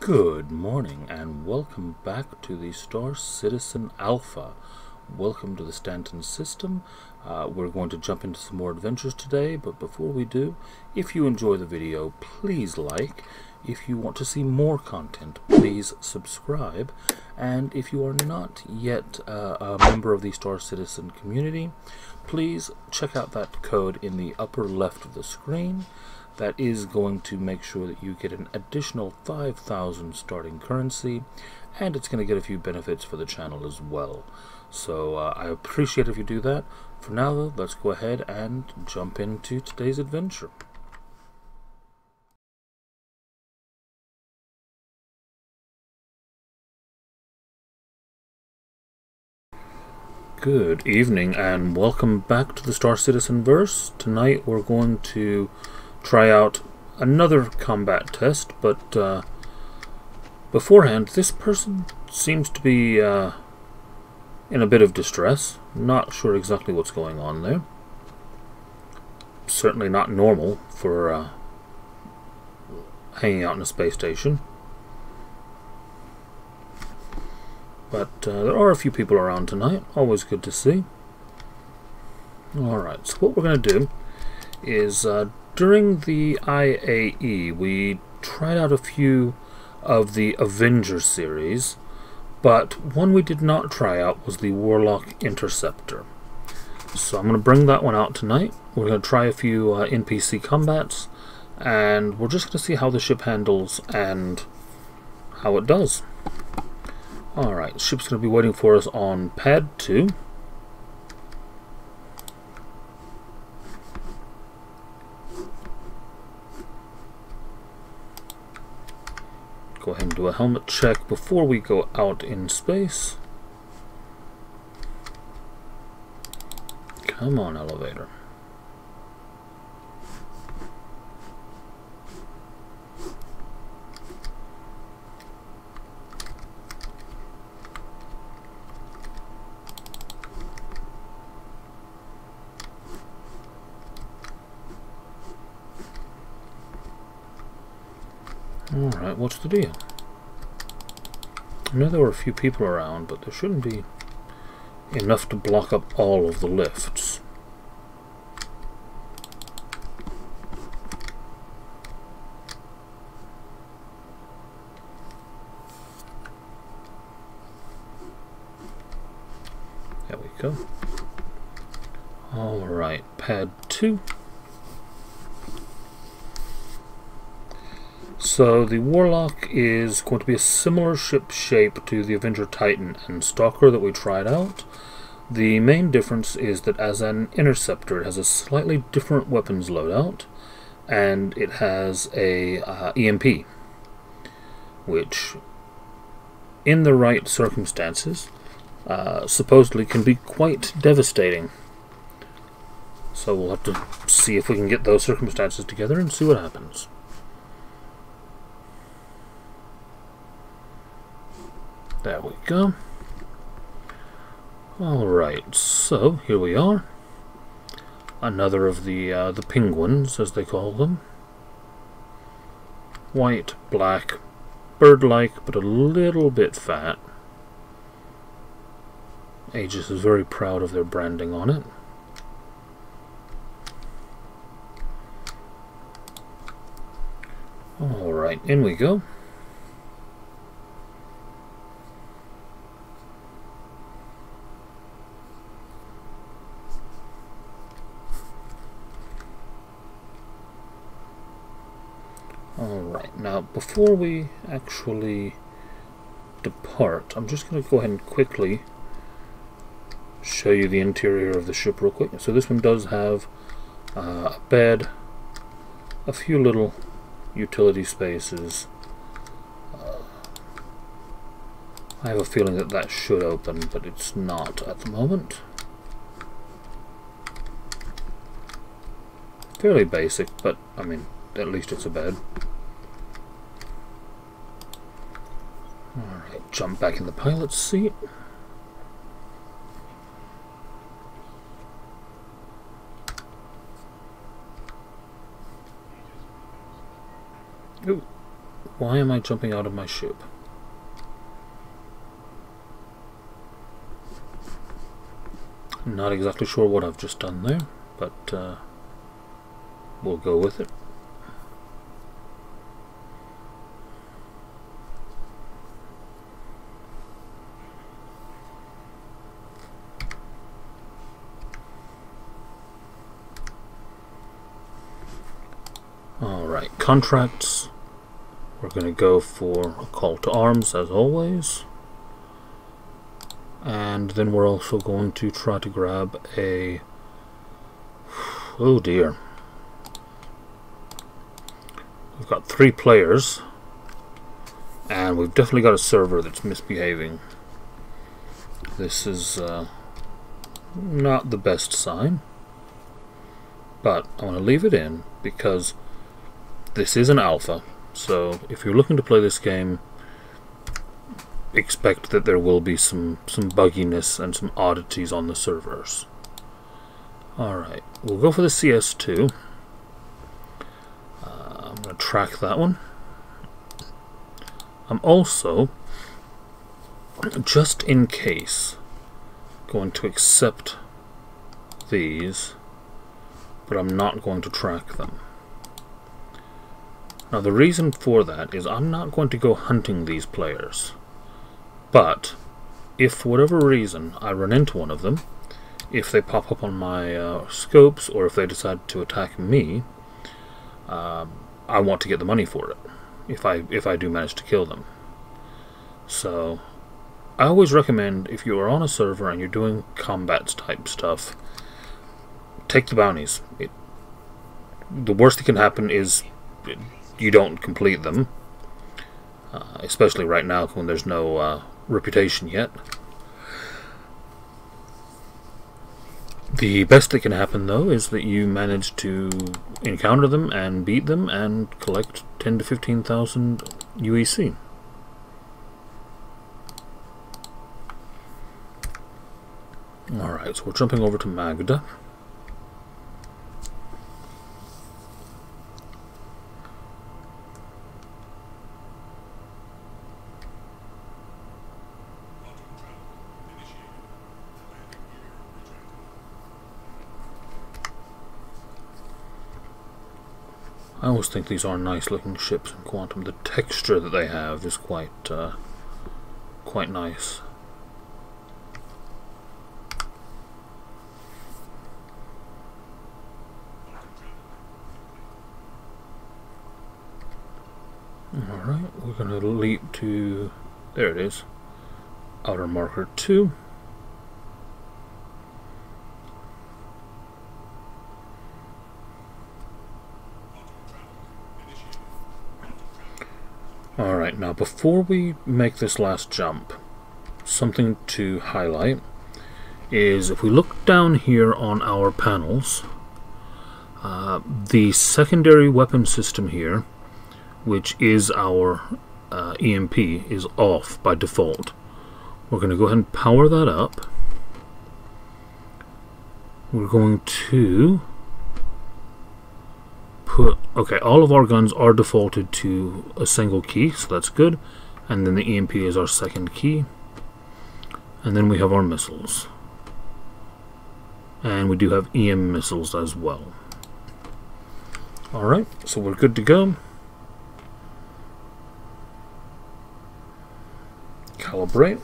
Good morning and welcome back to the Star Citizen Alpha. Welcome to the Stanton system. We're going to jump into some more adventures today, but before we do, if you enjoy the video, please like. If you want to see more content, please subscribe. And if you are not yet a member of the Star Citizen community, please check out that code in the upper left of the screen. That is going to make sure that you get an additional 5,000 starting currency, and it's going to get a few benefits for the channel as well. So I appreciate if you do that. For now though, let's go ahead and jump into today's adventure. Good evening and welcome back to the Star Citizen verse. Tonight we're going to try out another combat test, but beforehand, this person seems to be in a bit of distress. Not sure exactly what's going on there. Certainly not normal for hanging out in a space station. But there are a few people around tonight. Always good to see. Alright, so what we're going to do is during the IAE, we tried out a few of the Avenger series, but one we did not try out was the Warlock Interceptor. So I'm going to bring that one out tonight. We're going to try a few NPC combats, and we're just going to see how the ship handles and how it does. Alright, the ship's going to be waiting for us on pad 2. Go ahead and do a helmet check before we go out in space. Come on, elevator. Alright, what's the deal? I know there were a few people around, but there shouldn't be enough to block up all of the lifts. There we go. Alright, pad 2. So the Warlock is going to be a similar ship shape to the Avenger Titan and Stalker that we tried out. The main difference is that as an interceptor, it has a slightly different weapons loadout, and it has a EMP, which, in the right circumstances, supposedly can be quite devastating. So we'll have to see if we can get those circumstances together and see what happens. There we go. Alright, so here we are. Another of the penguins, as they call them. White, black, bird-like, but a little bit fat. Aegis is very proud of their branding on it. Alright, in we go. Alright, now before we actually depart, I'm just going to go ahead and quickly show you the interior of the ship real quick. So this one does have a bed, a few little utility spaces. I have a feeling that that should open, but it's not at the moment. Fairly basic, but I mean, at least it's a bed. Alright, jump back in the pilot's seat. Ooh, Why am I jumping out of my ship? Not exactly sure what I've just done there, but we'll go with it. Alright, contracts. We're going to go for a call to arms as always. And then we're also going to try to grab a... Oh dear. We've got 3 players. And we've definitely got a server that's misbehaving. This is not the best sign. But I want to leave it in because this is an alpha. So if you're looking to play this game, expect that there will be some bugginess and some oddities on the servers. Alright, we'll go for the CS2. I'm going to track that one. I'm also, just in case, going to accept these, but I'm not going to track them. Now the reason for that is I'm not going to go hunting these players. But if for whatever reason I run into one of them, if they pop up on my scopes or if they decide to attack me, I want to get the money for it if I do manage to kill them. So I always recommend, if you are on a server and you're doing combats type stuff, take the bounties. The worst that can happen is you don't complete them, especially right now when there's no reputation yet. The best that can happen though is that you manage to encounter them and beat them and collect 10 to 15,000 UEC. Alright, so we're jumping over to Magda. I always think these are nice looking ships in Quantum. The texture that they have is quite nice. Alright, we're going to leap to, there it is, outer marker 2. Alright, now before we make this last jump, something to highlight is if we look down here on our panels, the secondary weapon system here, which is our EMP, is off by default. We're going to go ahead and power that up. We're going to okay, all of our guns are defaulted to a single key, so that's good. And then the EMP is our second key. And then we have our missiles. And we do have EM missiles as well. Alright, so we're good to go. Calibrate.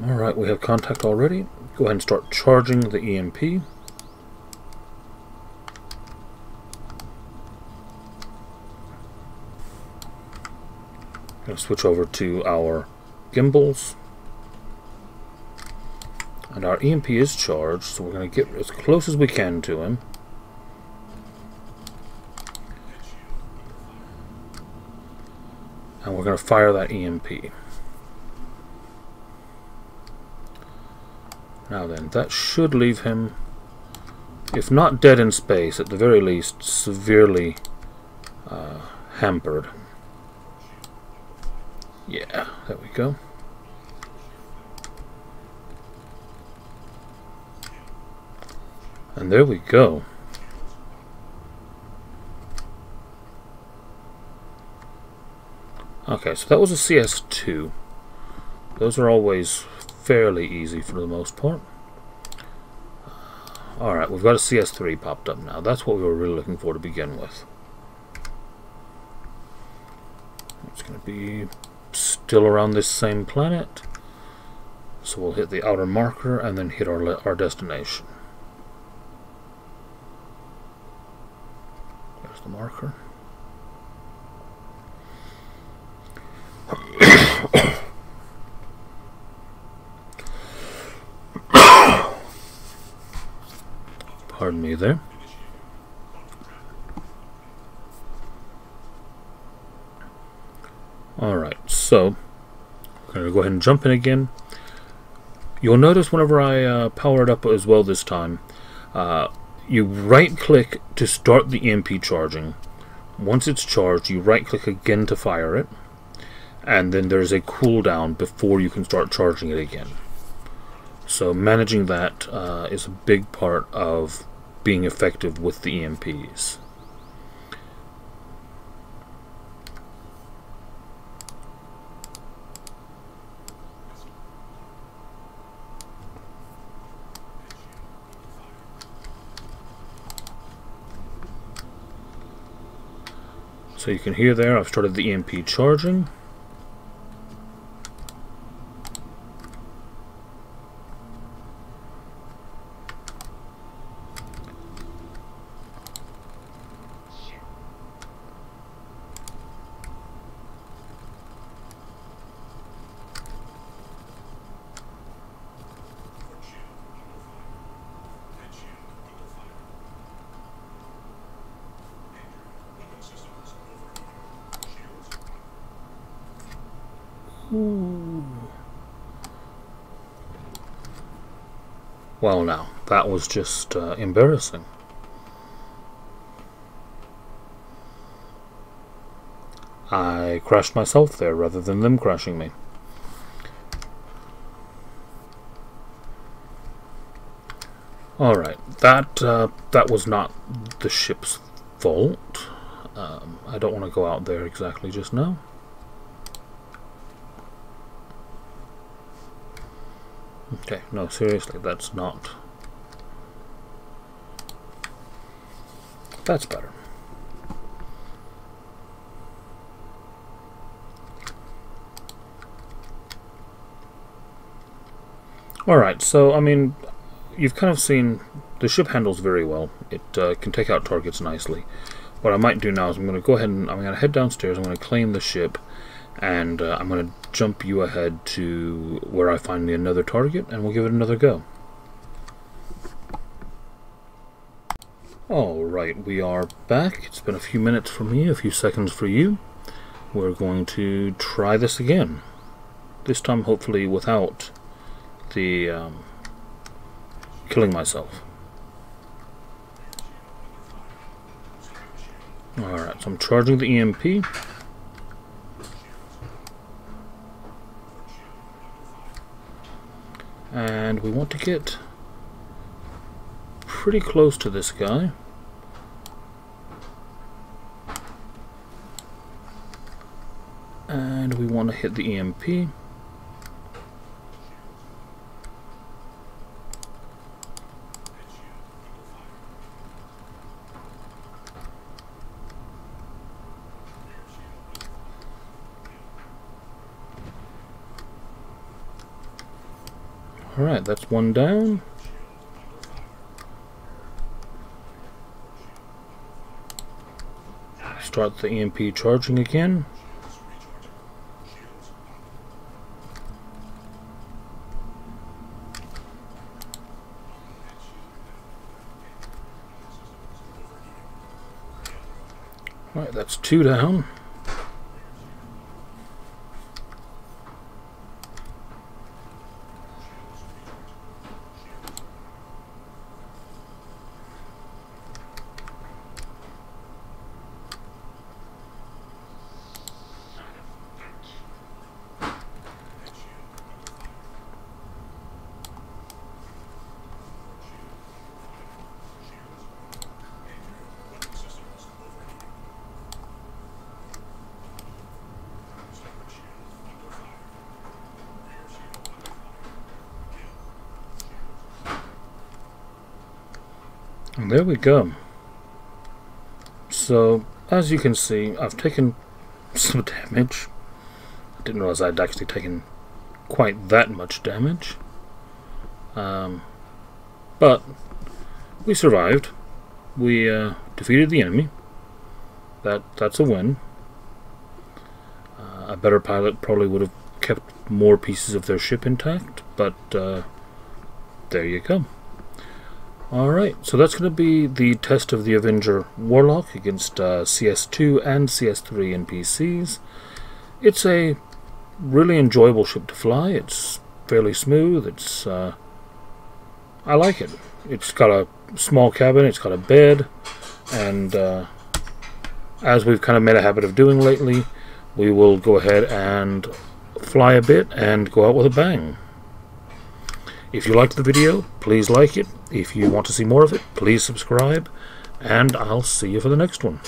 Alright, we have contact already. Go ahead and start charging the EMP. Going to switch over to our gimbals. And our EMP is charged, so we're going to get as close as we can to him. And we're going to fire that EMP. Now then, that should leave him, if not dead in space, at the very least severely hampered. Yeah, there we go. And there we go. Okay, so that was a CS2. Those are always fairly easy for the most part. Alright, we've got a CS3 popped up now. That's what we were really looking for to begin with. It's going to be still around this same planet. So we'll hit the outer marker and then hit our destination. There's the marker. Pardon me there. Alright, so I'm going to go ahead and jump in again. You'll notice whenever I power it up as well this time, you right click to start the Emp Charging. Once it's charged, you right click again to fire it, and then there's a cooldown before you can start charging it again. So managing that is a big part of being effective with the EMPs. So you can hear there, I've started the Emp Charging. Ooh. Well now, that was just embarrassing. I crashed myself there rather than them crashing me. Alright, that was not the ship's fault. I don't want to go out there exactly just now. Okay, no, seriously, that's not... That's better. Alright, so, I mean, you've kind of seen the ship handles very well. It can take out targets nicely. What I might do now is I'm going to go ahead and I'm going to head downstairs, I'm going to claim the ship, and I'm going to jump you ahead to where I find me another target, and we'll give it another go. Alright, we are back. It's been a few minutes for me, a few seconds for you. We're going to try this again. This time hopefully without the killing myself. Alright, so I'm charging the EMP. And we want to get pretty close to this guy. And we want to hit the EMP. Alright, that's one down. Start the EMP charging again. Alright, that's two down. And there we go. So, as you can see, I've taken some damage. I didn't realize I'd actually taken quite that much damage. But we survived. We defeated the enemy. That's a win. A better pilot probably would have kept more pieces of their ship intact, but there you go. Alright, so that's going to be the test of the Avenger Warlock against CS2 and CS3 NPCs. It's a really enjoyable ship to fly. It's fairly smooth. It's I like it. It's got a small cabin, it's got a bed, and as we've kind of made a habit of doing lately, we will go ahead and fly a bit and go out with a bang. If you liked the video, please like it. If you want to see more of it, please subscribe, and I'll see you for the next one.